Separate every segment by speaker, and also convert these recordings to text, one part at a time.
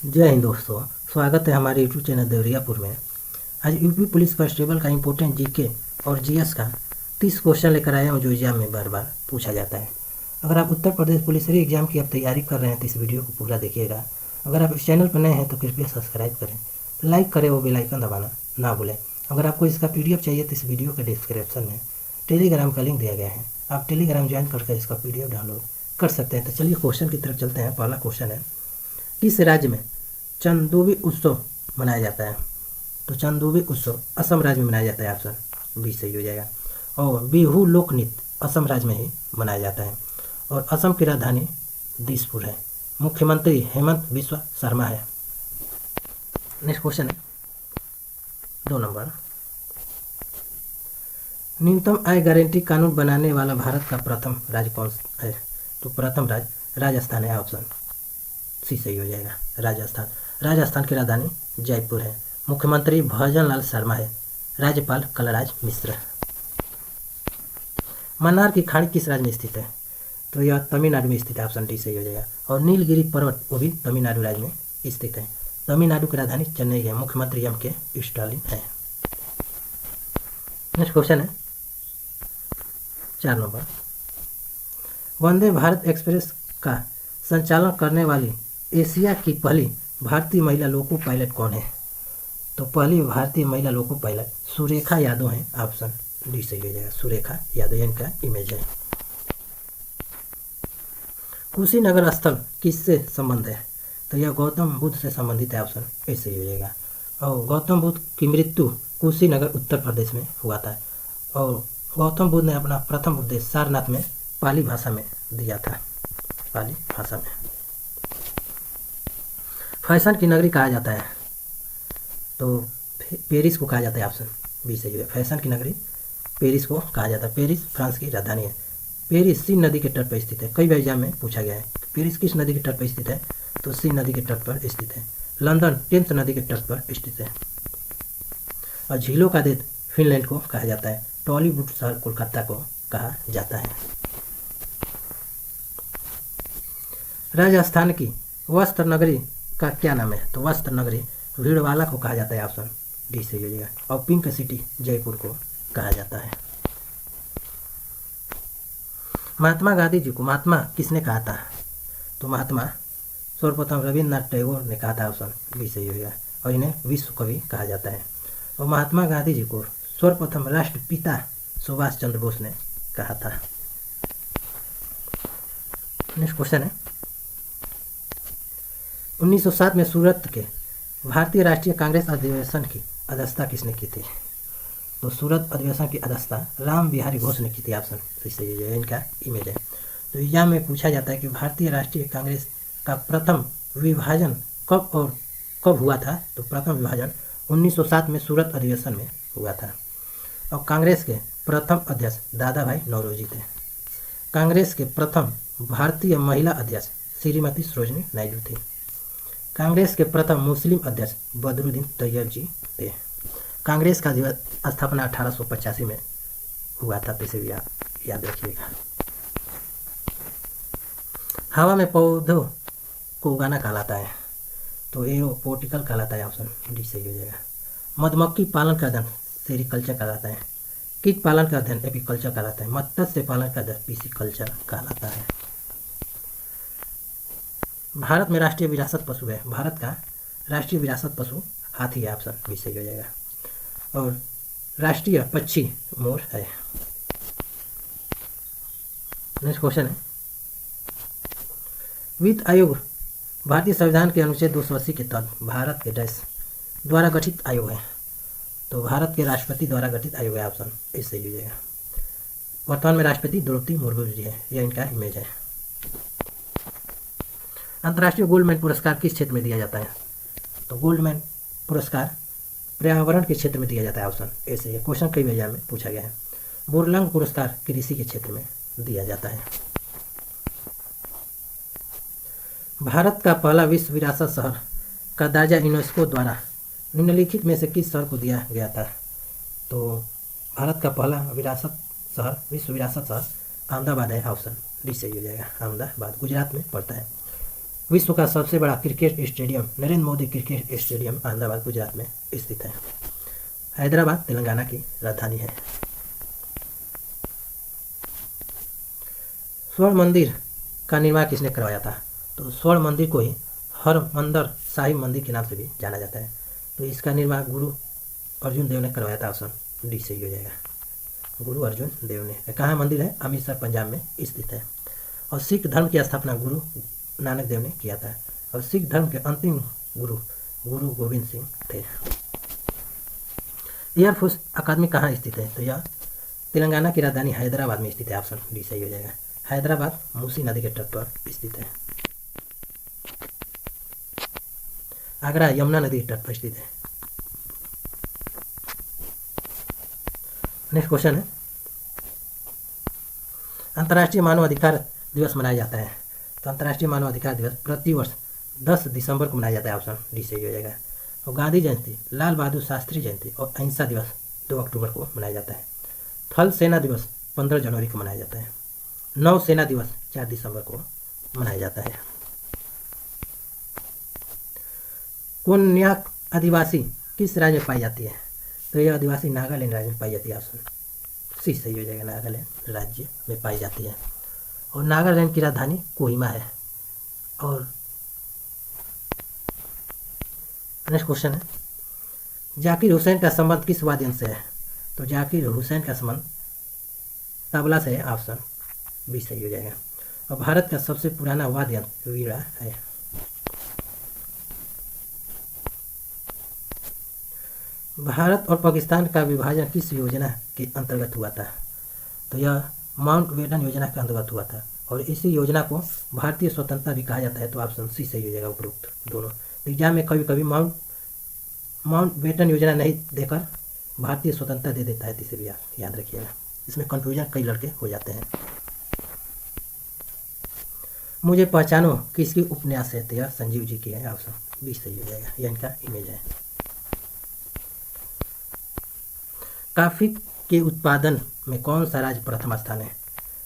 Speaker 1: जय हिंद दोस्तों, स्वागत है हमारे यूट्यूब चैनल देवरियापुर में। आज यूपी पुलिस कांस्टेबल का इम्पोर्टेंट जीके और जीएस का 30 क्वेश्चन लेकर आया हूँ जो एग्जाम में बार बार पूछा जाता है। अगर आप उत्तर प्रदेश पुलिस री एग्जाम की आप तैयारी कर रहे हैं तो इस वीडियो को पूरा देखिएगा। अगर आप इस चैनल पर नए हैं तो कृपया सब्सक्राइब करें, लाइक करें, वो बेल आइकन दबाना ना भूलें। अगर आपको इसका PDF चाहिए तो इस वीडियो के डिस्क्रिप्शन में टेलीग्राम का लिंक दिया गया है, आप टेलीग्राम ज्वाइन करके इसका PDF डाउनलोड कर सकते हैं। तो चलिए क्वेश्चन की तरफ चलते हैं। पहला क्वेश्चन है, किस राज्य में चंदोबी उत्सव मनाया जाता है? तो चंदोबी उत्सव असम राज्य में मनाया जाता है, ऑप्शन बी सही हो जाएगा। और बिहू लोक नृत्य असम राज्य में ही मनाया जाता है और असम की राजधानी दिसपुर है। मुख्यमंत्री हेमंत बिस्वा शर्मा है। नेक्स्ट क्वेश्चन है 2 नंबर, न्यूनतम आय गारंटी कानून बनाने वाला भारत का प्रथम राज्य कौन है? तो प्रथम राज्य राजस्थान है, ऑप्शन सी सही हो जाएगा, राजस्थान। राजस्थान की राजधानी जयपुर है। मुख्यमंत्री भजन लाल शर्मा है। राज्यपाल कलराज मिश्र। मन्नार की खाड़ी किस राज्य में स्थित है? तो यह तमिलनाडु में स्थित है, ऑप्शन डी सही हो जाएगा। और नीलगिरी पर्वत वो भी तमिलनाडु राज्य में स्थित है। तमिलनाडु की राजधानी चेन्नई है। मुख्यमंत्री M.K. स्टालिन है। नेक्स्ट क्वेश्चन है 4 नंबर, वंदे भारत एक्सप्रेस का संचालन करने वाली एशिया की पहली भारतीय महिला लोको पायलट कौन है? तो पहली भारतीय महिला लोको पायलट सुरेखा यादव है, ऑप्शन डी सही हो जाएगा, सुरेखा यादव। इनका इमेज है। कुशीनगर स्थल किससे संबंध है? तो यह गौतम बुद्ध से संबंधित है, ऑप्शन ए सही हो जाएगा। और गौतम बुद्ध की मृत्यु कुशीनगर उत्तर प्रदेश में हुआ था और गौतम बुद्ध ने अपना प्रथम उपदेश सारनाथ में पाली भाषा में दिया था, पाली भाषा में। फैशन की नगरी कहा जाता है? तो पेरिस को कहा जाता है, ऑप्शन बी सही है। फैशन की नगरी पेरिस को कहा जाता है। पेरिस फ्रांस की राजधानी है। पेरिस सीन नदी के तट पर स्थित है। कई बार एग्जाम में पूछा गया है पेरिस किस नदी के तट पर स्थित है? तो सीन नदी के तट पर स्थित है। लंदन टेम्स नदी के तट पर स्थित है। और झीलों का देश फिनलैंड को कहा जाता है। टॉलीवुड शहर कोलकाता को कहा जाता है। राजस्थान की वस्त्र नगरी का क्या नाम है? तो वस्त्र नगरी भीड़वाला को कहा जाता है, ऑप्शन डी सही हो जाएगा। और पिंक सिटी जयपुर को कहा जाता है। महात्मा गांधी जी को महात्मा किसने कहा था? तो महात्मा सर्वप्रथम रविन्द्रनाथ टैगोर ने कहा था, ऑप्शन बी सही होगा। और इन्हें विश्व कवि कहा जाता है। और महात्मा गांधी जी को सर्वप्रथम राष्ट्रपिता सुभाष चंद्र बोस ने कहा था। नेक्स्ट क्वेश्चन है 1907 में सूरत के भारतीय राष्ट्रीय कांग्रेस अधिवेशन की अध्यक्षता किसने की थी? तो सूरत अधिवेशन की अध्यक्षता राम बिहारी घोष ने की थी, ऑप्शन सही है। इनका इमेज है। तो एग्जाम में पूछा जाता है कि भारतीय राष्ट्रीय कांग्रेस का प्रथम विभाजन कब और कब हुआ था? तो प्रथम विभाजन 1907 में सूरत अधिवेशन में हुआ था। और कांग्रेस के प्रथम अध्यक्ष दादा भाई नौरोजी थे। कांग्रेस के प्रथम भारतीय महिला अध्यक्ष श्रीमती सरोजिनी नायडू थी। कांग्रेस के प्रथम मुस्लिम अध्यक्ष बदरुद्दीन तैयब जी थे। कांग्रेस का स्थापना 1885 में हुआ था, तो इसे भी याद रखिएगा। हवा में पौधों को उगाना कहलाता है? तो एरोपोटिकल कहलाता है, ऑप्शन डी सही हो जाएगा। मधुमक्खी पालन का अध्ययन सेरिकल्चर कहलाता है। कीट पालन का अध्ययन एपीकल्चर कहलाता है। मत्स्य पालन का अध्ययन पिसिकल्चर कहलाता है। भारत में राष्ट्रीय विरासत पशु है? भारत का राष्ट्रीय विरासत पशु हाथी है, ऑप्शन बी सही हो जाएगा। और राष्ट्रीय पक्षी मोर है। नेक्स्ट क्वेश्चन है, वित्त आयोग भारतीय संविधान के अनुच्छेद 280 के तहत भारत के देश द्वारा गठित आयोग है? तो भारत के राष्ट्रपति द्वारा गठित आयोग है, ऑप्शन ए सही हो जाएगा। वर्तमान में राष्ट्रपति द्रौपदी मुर्मू जी है। यह इनका इमेज है। अंतर्राष्ट्रीय गोल्डमैन पुरस्कार किस क्षेत्र में दिया जाता है? तो गोल्डमैन पुरस्कार पर्यावरण के क्षेत्र में दिया जाता है, ऑप्शन ए सही है। क्वेश्चन कई एग्जाम में पूछा गया है। बोरलंग पुरस्कार कृषि के क्षेत्र में दिया जाता है। भारत का पहला विश्व विरासत शहर का दर्जा यूनेस्को द्वारा निम्नलिखित में से किस शहर को दिया गया था? तो भारत का पहला विश्व विरासत शहर अहमदाबाद है, ऑप्शन डी सही हो जाएगा। अहमदाबाद गुजरात में पड़ता है। विश्व का सबसे बड़ा cricket stadium Narendra Modi cricket stadium Ahmedabad Gujarat में स्थित है। हैदराबाद तेलंगाना की राजधानी है। स्वर्ण मंदिर का निर्माण किसने करवाया था? तो स्वर्ण मंदिर को ही हरमंदिर साहिब मंदिर के नाम से भी जाना जाता है। तो इसका निर्माण गुरु अर्जुन देव ने करवाया था। ऑप्शन डी सही हो जाएगा, गुरु अर्जुन देव ने। कहाँ मंदिर है? अमृतसर पंजाब में स्थित है। और सिख धर्म की स्थापना गुरु नानक देव ने किया था। और सिख धर्म के अंतिम गुरु गोविंद सिंह थे। एयरफोर्स अकादमी कहाँ स्थित है? तो यह तेलंगाना की राजधानी हैदराबाद में स्थित है। ऑप्शन डी सही हो जाएगा, हैदराबाद मूसी नदी के तट पर स्थित है। आगरा यमुना नदी के तट पर स्थित है। नेक्स्ट क्वेश्चन है, अंतर्राष्ट्रीय मानव अधिकार दिवस मनाया जाता है। तो अंतर्राष्ट्रीय मानव अधिकार दिवस प्रतिवर्ष 10 दिसंबर को मनाया जाता है। ऑप्शन डी सही हो जाएगा। और गांधी जयंती, लाल बहादुर शास्त्री जयंती और अहिंसा दिवस 2 अक्टूबर को मनाया जाता है। थल सेना दिवस 15 जनवरी को मनाया जाता है। नौ सेना दिवस 4 दिसंबर को मनाया जाता है। कोन्याक आदिवासी किस राज्य में पाई जाती है? तो यह आदिवासी नागालैंड राज्य में पाई जाती है। ऑप्शन सी सही हो जाएगा, नागालैंड राज्य में पाई जाती है। और नागालैंड की राजधानी कोहिमा है। और नेक्स्ट क्वेश्चन है, जाकिर हुसैन का संबंध किस वाद्य यंत्र से है? तो जाकिर हुसैन का संबंध तबला से है। ऑप्शन बी सही हो जाएगा। और भारत का सबसे पुराना वाद्य यंत्र वीणा है। भारत और पाकिस्तान का विभाजन किस योजना के अंतर्गत हुआ था? तो यह माउंटबेटन योजना के अंतर्गत हुआ था। और इसी योजना को भारतीय स्वतंत्रता भी कहा जाता है। तो ऑप्शन सी सही हो जाएगा, उपरोक्त दोनों। एग्जाम में कभी कभी माउंटबेटन योजना नहीं देकर भारतीय स्वतंत्रता दे देता है, तो इसे भी याद रखिएगा। इसमें कंफ्यूजन कई लड़के हो जाते हैं। मुझे पहचानो किसकी उपन्यास है? तो यह संजीव जी की है। ऑप्शन बी सही हो जाएगा, यह इनका इमेज है। कॉफी के उत्पादन में कौन सा राज्य प्रथम स्थान है?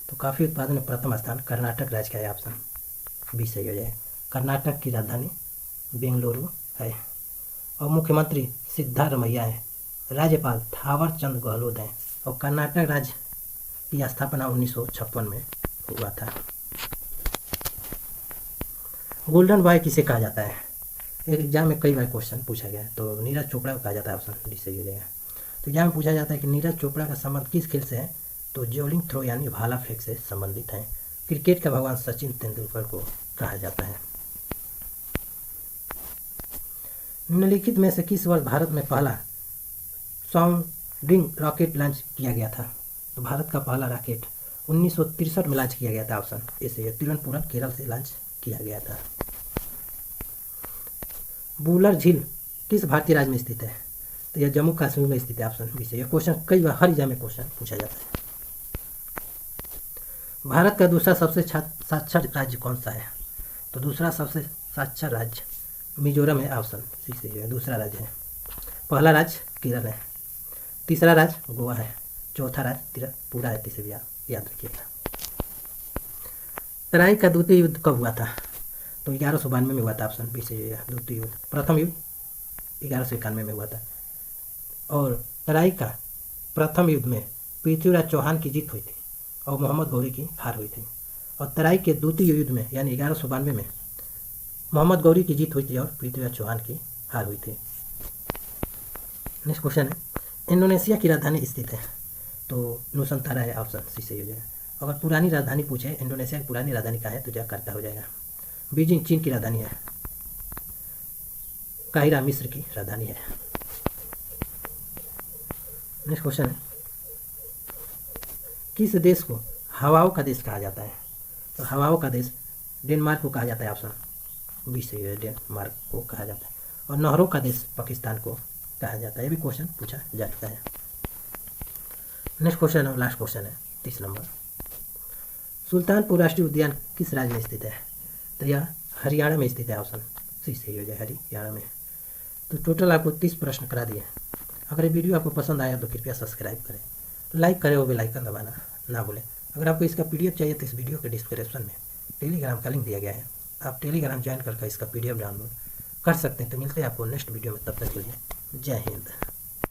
Speaker 1: तो कॉफी उत्पादन में प्रथम स्थान कर्नाटक राज्य का है। ऑप्शन बी सही हो जाएगा, कर्नाटक की राजधानी बेंगलुरु है। और मुख्यमंत्री सिद्धारमैया है। राज्यपाल थावर चंद गहलोत हैं। और कर्नाटक राज्य की स्थापना 1956 में हुआ था। गोल्डन बॉय किसे कहा जाता है? एग्जाम में कई बार क्वेश्चन पूछा गया है। तो नीरज चोपड़ा को कहा जाता है। ऑप्शन डी सही हो जाएगा। तो एग्जाम में पूछा जाता है कि नीरज चोपड़ा का संबंध किस खेल से है? तो जेवलिन थ्रो यानी भाला फेंक से संबंधित है। क्रिकेट का भगवान सचिन तेंदुलकर को कहा जाता है। निम्नलिखित में से किस वर्ष भारत में पहला साउंडिंग रॉकेट लॉन्च किया गया था? तो भारत का पहला रॉकेट 1963 में लॉन्च किया गया था। ऑप्शन ए सही है, तिरुवनंतपुरम केरल से लॉन्च किया गया था। बुलर झील किस भारतीय राज्य में स्थित है? तो यह जम्मू कश्मीर में स्थित है। ऑप्शन बी सही है। क्वेश्चन कई बार हर एग्जाम में क्वेश्चन पूछा जाता है। भारत का दूसरा सबसे साक्षर राज्य कौन सा है? तो दूसरा सबसे साक्षर राज्य मिजोरम है। ऑप्शन सी सही है, दूसरा राज्य है। पहला राज्य केरल है। तीसरा राज्य गोवा है। चौथा राज्य त्रिपुरा है। तीसरे भी याद रखिएगा। तराई का द्वितीय युद्ध कब हुआ था? तो 1192 में हुआ था। ऑप्शन बी सही है, द्वितीय युद्ध। प्रथम युद्ध 1191 में हुआ था। और तराई का प्रथम युद्ध में पृथ्वीराज चौहान की जीत हुई थी और मोहम्मद गौरी की हार हुई थी। और तराई के द्वितीय युद्ध में यानी 1192 में मोहम्मद गौरी की जीत हुई थी और पृथ्वीराज चौहान की हार हुई थी। नेक्स्ट क्वेश्चन है, इंडोनेशिया की राजधानी स्थित है? तो नुसंतारा है। ऑप्शन सी सही हो जाएगा। अगर पुरानी राजधानी पूछे इंडोनेशिया की पुरानी राजधानी कहाँ है तो जकार्ता हो जाएगा। बीजिंग चीन की राजधानी है। काहिरा मिस्र की राजधानी है। नेक्स्ट क्वेश्चन है, किस देश को हवाओं का देश कहा जाता है? तो हवाओं का देश डेनमार्क को कहा जाता है। ऑप्शन बी सही है, डेनमार्क को कहा जाता है। और नहरों का देश पाकिस्तान को कहा जाता है। ये भी क्वेश्चन पूछा जा चुका है। नेक्स्ट क्वेश्चन है, लास्ट क्वेश्चन है 30 नंबर। सुल्तानपुर राष्ट्रीय उद्यान किस राज्य में स्थित है? तो यह हरियाणा में स्थित है। ऑप्शन सी सही हो जाए, हरियाणा में। तो टोटल आपको 30 प्रश्न करा दिए। अगर ये वीडियो आपको पसंद आया तो कृपया सब्सक्राइब करें, लाइक करें और बेल आइकन दबाना ना भूलें। अगर आपको इसका PDF चाहिए तो इस वीडियो के डिस्क्रिप्शन में टेलीग्राम का लिंक दिया गया है, आप टेलीग्राम ज्वाइन करके इसका PDF डाउनलोड कर सकते हैं। तो मिलते हैं आपको नेक्स्ट वीडियो में, तब तक के लिए जय हिंद।